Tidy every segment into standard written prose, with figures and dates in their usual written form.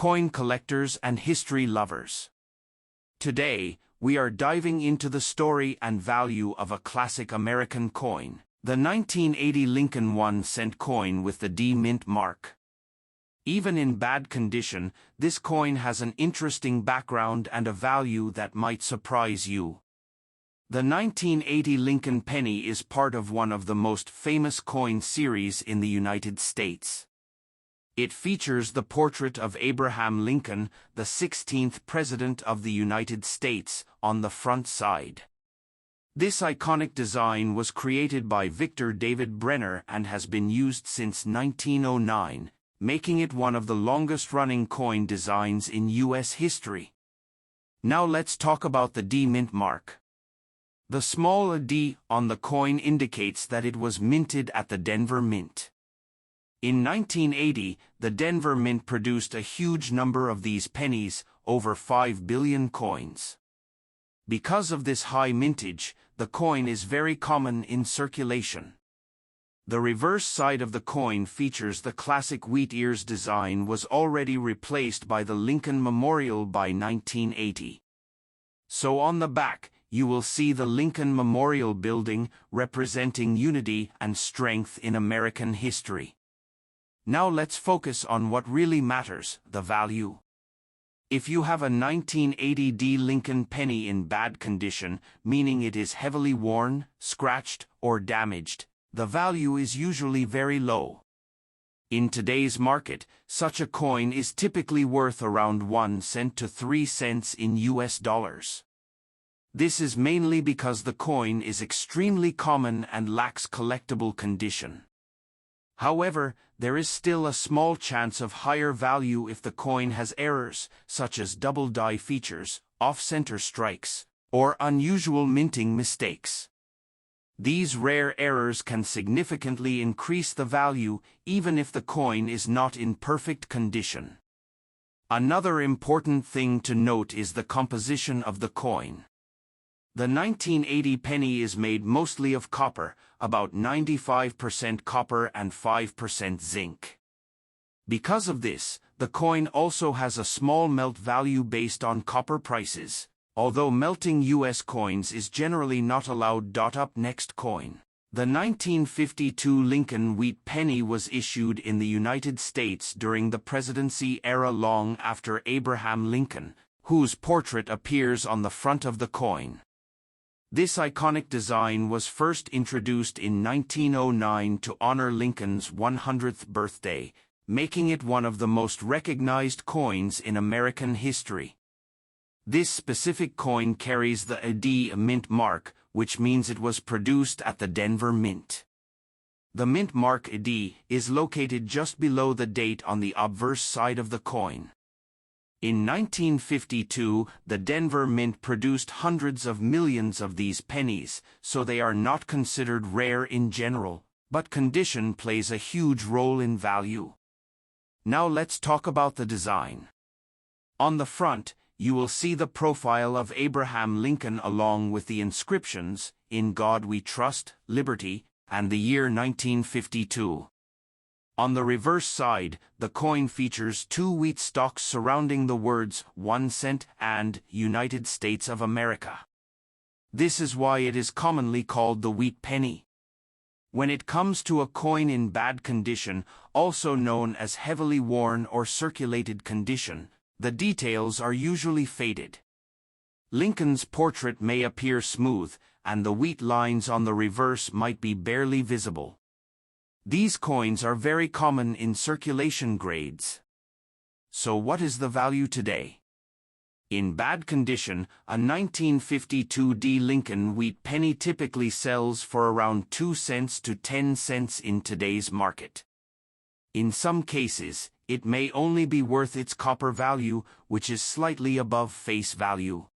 coin collectors and history lovers. Today, we are diving into the story and value of a classic American coin, the 1980 Lincoln 1-cent coin with the D Mint mark. Even in bad condition, this coin has an interesting background and a value that might surprise you. The 1980 Lincoln penny is part of one of the most famous coin series in the United States. It features the portrait of Abraham Lincoln, the 16th President of the United States, on the front side. This iconic design was created by Victor David Brenner and has been used since 1909, making it one of the longest-running coin designs in U.S. history. Now let's talk about the D Mint mark. The small D on the coin indicates that it was minted at the Denver Mint. In 1980, the Denver Mint produced a huge number of these pennies, over 5 billion coins. Because of this high mintage, the coin is very common in circulation. The reverse side of the coin features the classic wheat ears design was already replaced by the Lincoln Memorial by 1980. So on the back, you will see the Lincoln Memorial Building, representing unity and strength in American history. Now let's focus on what really matters, the value. If you have a 1980 D Lincoln penny in bad condition, meaning it is heavily worn, scratched, or damaged, the value is usually very low. In today's market, such a coin is typically worth around 1 cent to 3 cents in US dollars. This is mainly because the coin is extremely common and lacks collectible condition. However, there is still a small chance of higher value if the coin has errors, such as double die features, off-center strikes, or unusual minting mistakes. These rare errors can significantly increase the value, even if the coin is not in perfect condition. Another important thing to note is the composition of the coin. The 1980 penny is made mostly of copper, about 95% copper and 5% zinc. Because of this, the coin also has a small melt value based on copper prices, although melting US coins is generally not allowed. Up next coin. The 1952 Lincoln wheat penny was issued in the United States during the presidency era long after Abraham Lincoln, whose portrait appears on the front of the coin. This iconic design was first introduced in 1909 to honor Lincoln's 100th birthday, making it one of the most recognized coins in American history. This specific coin carries the D Mint mark, which means it was produced at the Denver Mint. The Mint mark D is located just below the date on the obverse side of the coin. In 1952, the Denver Mint produced hundreds of millions of these pennies, so they are not considered rare in general, but condition plays a huge role in value. Now let's talk about the design. On the front, you will see the profile of Abraham Lincoln along with the inscriptions, "In God We Trust, Liberty," and the year 1952. On the reverse side, the coin features 2 wheat stalks surrounding the words 1 cent and United States of America. This is why it is commonly called the wheat penny. When it comes to a coin in bad condition, also known as heavily worn or circulated condition, the details are usually faded. Lincoln's portrait may appear smooth, and the wheat lines on the reverse might be barely visible. These coins are very common in circulation grades. So what is the value today? In bad condition, a 1952 D Lincoln wheat penny typically sells for around 2 cents to 10 cents in today's market. In some cases, it may only be worth its copper value, which is slightly above face value.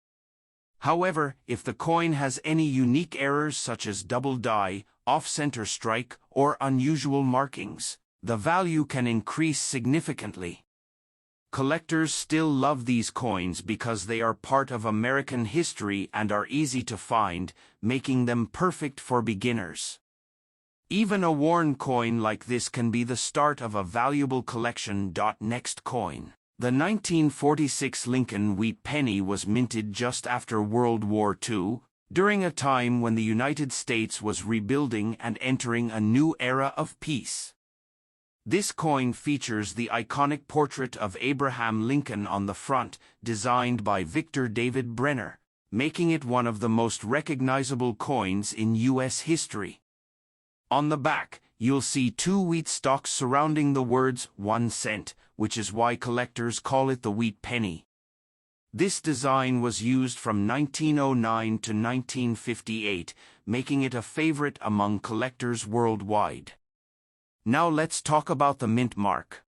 However, if the coin has any unique errors such as double die, off-center strike, or unusual markings, the value can increase significantly. Collectors still love these coins because they are part of American history and are easy to find, making them perfect for beginners. Even a worn coin like this can be the start of a valuable collection. Next coin. The 1946 Lincoln Wheat Penny was minted just after World War II, during a time when the United States was rebuilding and entering a new era of peace. This coin features the iconic portrait of Abraham Lincoln on the front, designed by Victor David Brenner, making it one of the most recognizable coins in U.S. history. On the back, you'll see two wheat stalks surrounding the words 1 cent, which is why collectors call it the wheat penny. This design was used from 1909 to 1958, making it a favorite among collectors worldwide. Now let's talk about the mint mark.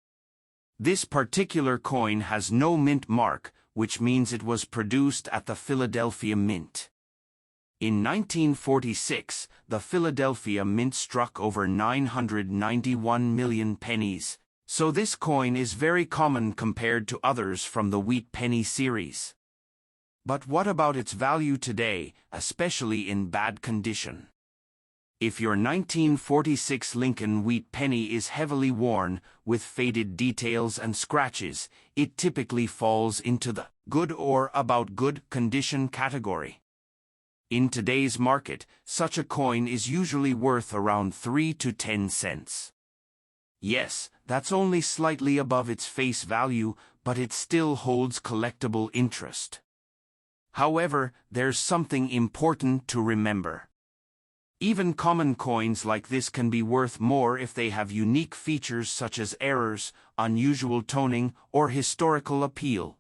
This particular coin has no mint mark, which means it was produced at the Philadelphia Mint. In 1946, the Philadelphia Mint struck over 991 million pennies, so this coin is very common compared to others from the wheat penny series. But what about its value today, especially in bad condition? If your 1946 Lincoln Wheat Penny is heavily worn, with faded details and scratches, it typically falls into the good or about good condition category. In today's market, such a coin is usually worth around 3 to 10 cents. Yes, that's only slightly above its face value, but it still holds collectible interest. However, there's something important to remember. Even common coins like this can be worth more if they have unique features such as errors, unusual toning, or historical appeal.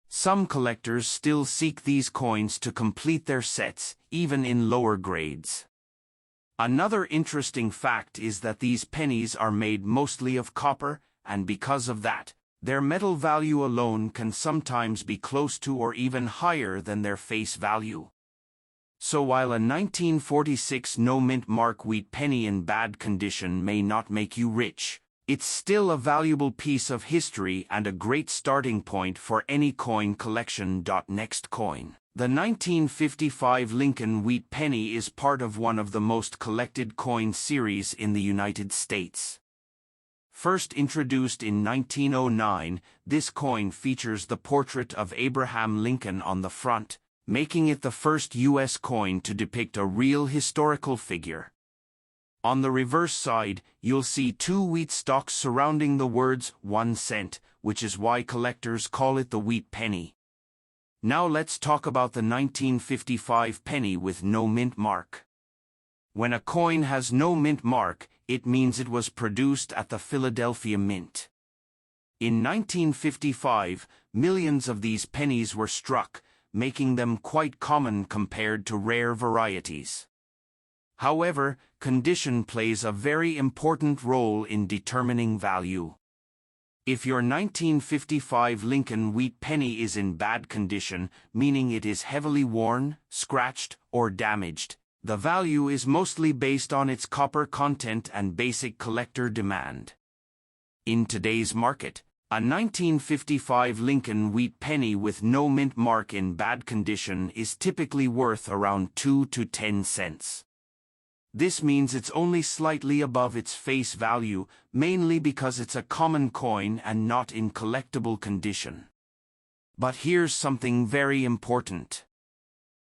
Some collectors still seek these coins to complete their sets, even in lower grades. Another interesting fact is that these pennies are made mostly of copper, and because of that, their metal value alone can sometimes be close to or even higher than their face value. So while a 1946 no-mint mark wheat penny in bad condition may not make you rich, it's still a valuable piece of history and a great starting point for any coin collection. Next coin. The 1955 Lincoln Wheat Penny is part of one of the most collected coin series in the United States. First introduced in 1909, this coin features the portrait of Abraham Lincoln on the front, making it the first U.S. coin to depict a real historical figure. On the reverse side, you'll see two wheat stalks surrounding the words 1 cent, which is why collectors call it the wheat penny. Now let's talk about the 1955 penny with no mint mark. When a coin has no mint mark, it means it was produced at the Philadelphia Mint. In 1955, millions of these pennies were struck, making them quite common compared to rare varieties. However, condition plays a very important role in determining value. If your 1955 Lincoln Wheat Penny is in bad condition, meaning it is heavily worn, scratched, or damaged, the value is mostly based on its copper content and basic collector demand. In today's market, a 1955 Lincoln Wheat Penny with no mint mark in bad condition is typically worth around 2 to 10 cents. This means it's only slightly above its face value, mainly because it's a common coin and not in collectible condition. But here's something very important.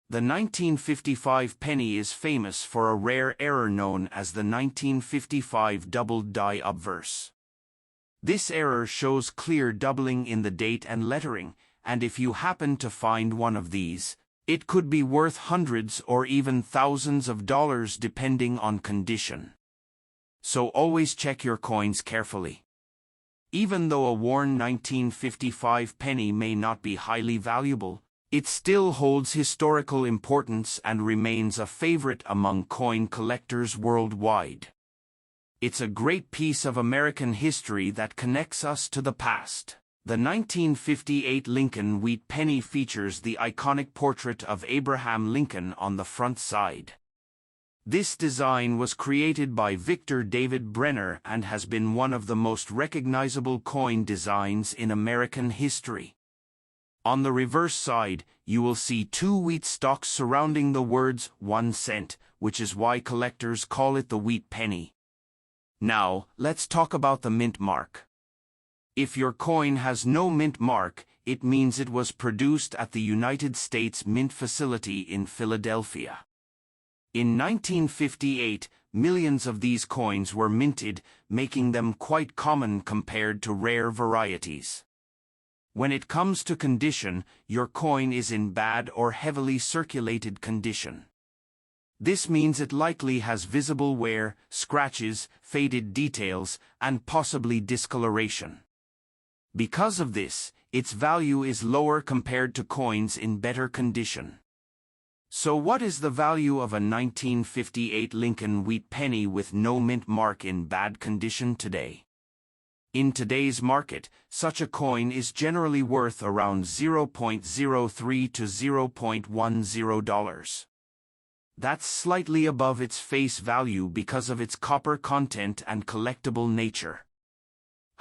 The 1955 penny is famous for a rare error known as the 1955 doubled die obverse. This error shows clear doubling in the date and lettering, and if you happen to find one of these, it could be worth hundreds or even thousands of dollars depending on condition. So always check your coins carefully. Even though a worn 1955 penny may not be highly valuable, it still holds historical importance and remains a favorite among coin collectors worldwide. It's a great piece of American history that connects us to the past. The 1958 Lincoln Wheat Penny features the iconic portrait of Abraham Lincoln on the front side. This design was created by Victor David Brenner and has been one of the most recognizable coin designs in American history. On the reverse side, you will see two wheat stalks surrounding the words 1 cent, which is why collectors call it the wheat penny. Now, let's talk about the mint mark. If your coin has no mint mark, it means it was produced at the United States Mint facility in Philadelphia. In 1958, millions of these coins were minted, making them quite common compared to rare varieties. When it comes to condition, your coin is in bad or heavily circulated condition. This means it likely has visible wear, scratches, faded details, and possibly discoloration. Because of this, its value is lower compared to coins in better condition. So what is the value of a 1958 Lincoln wheat penny with no mint mark in bad condition today? In today's market, such a coin is generally worth around $0.03 to $0.10. That's slightly above its face value because of its copper content and collectible nature.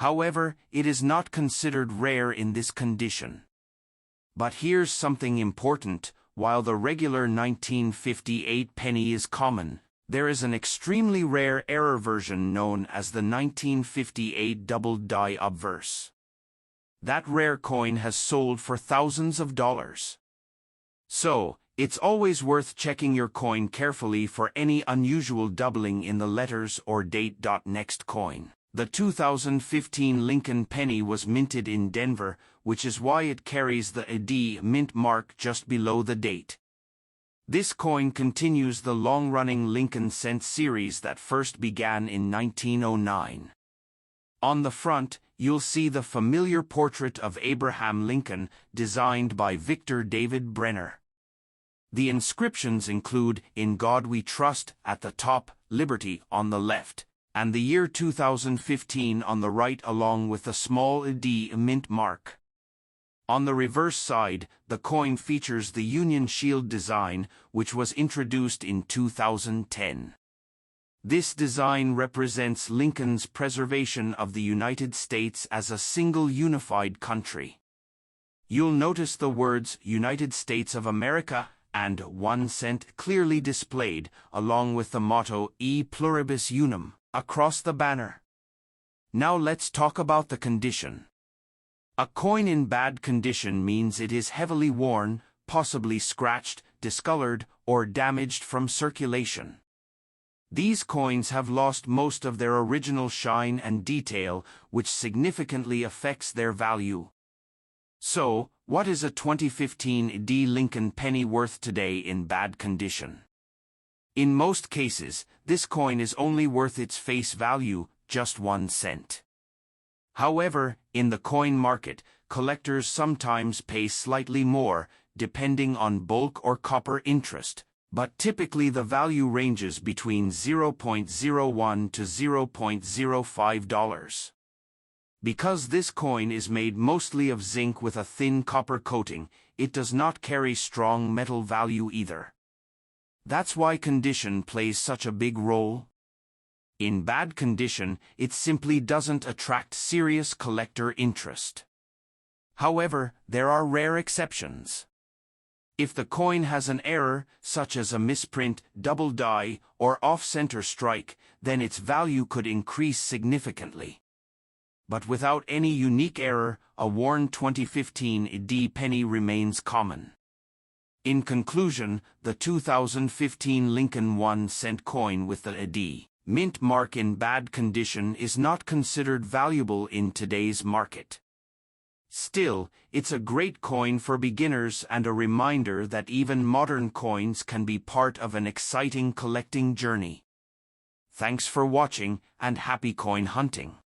However, it is not considered rare in this condition. But here's something important: while the regular 1958 penny is common, there is an extremely rare error version known as the 1958 double die obverse. That rare coin has sold for thousands of dollars. So, it's always worth checking your coin carefully for any unusual doubling in the letters or date. Next coin. The 2015 Lincoln penny was minted in Denver, which is why it carries the AD mint mark just below the date. This coin continues the long-running Lincoln cent series that first began in 1909. On the front, you'll see the familiar portrait of Abraham Lincoln, designed by Victor David Brenner. The inscriptions include "In God We Trust" at the top, "Liberty" on the left, and the year 2015 on the right, along with a small AD mint mark. On the reverse side, the coin features the Union Shield design, which was introduced in 2010. This design represents Lincoln's preservation of the United States as a single unified country. You'll notice the words "United States of America" and 1 cent clearly displayed, along with the motto "E Pluribus Unum" across the banner. Now let's talk about the condition. A coin in bad condition means it is heavily worn, possibly scratched, discolored, or damaged from circulation. These coins have lost most of their original shine and detail, which significantly affects their value. So, what is a 2015 AD Lincoln penny worth today in bad condition? In most cases, this coin is only worth its face value, just 1 cent. However, in the coin market, collectors sometimes pay slightly more, depending on bulk or copper interest, but typically the value ranges between $0.01 to $0.05. Because this coin is made mostly of zinc with a thin copper coating, it does not carry strong metal value either. That's why condition plays such a big role. In bad condition, it simply doesn't attract serious collector interest. However, there are rare exceptions. If the coin has an error, such as a misprint, double die, or off-center strike, then its value could increase significantly. But without any unique error, a worn 2015 AD penny remains common. In conclusion, the 2015 Lincoln 1 cent coin with the AD mint mark in bad condition is not considered valuable in today's market. Still, it's a great coin for beginners and a reminder that even modern coins can be part of an exciting collecting journey. Thanks for watching, and happy coin hunting!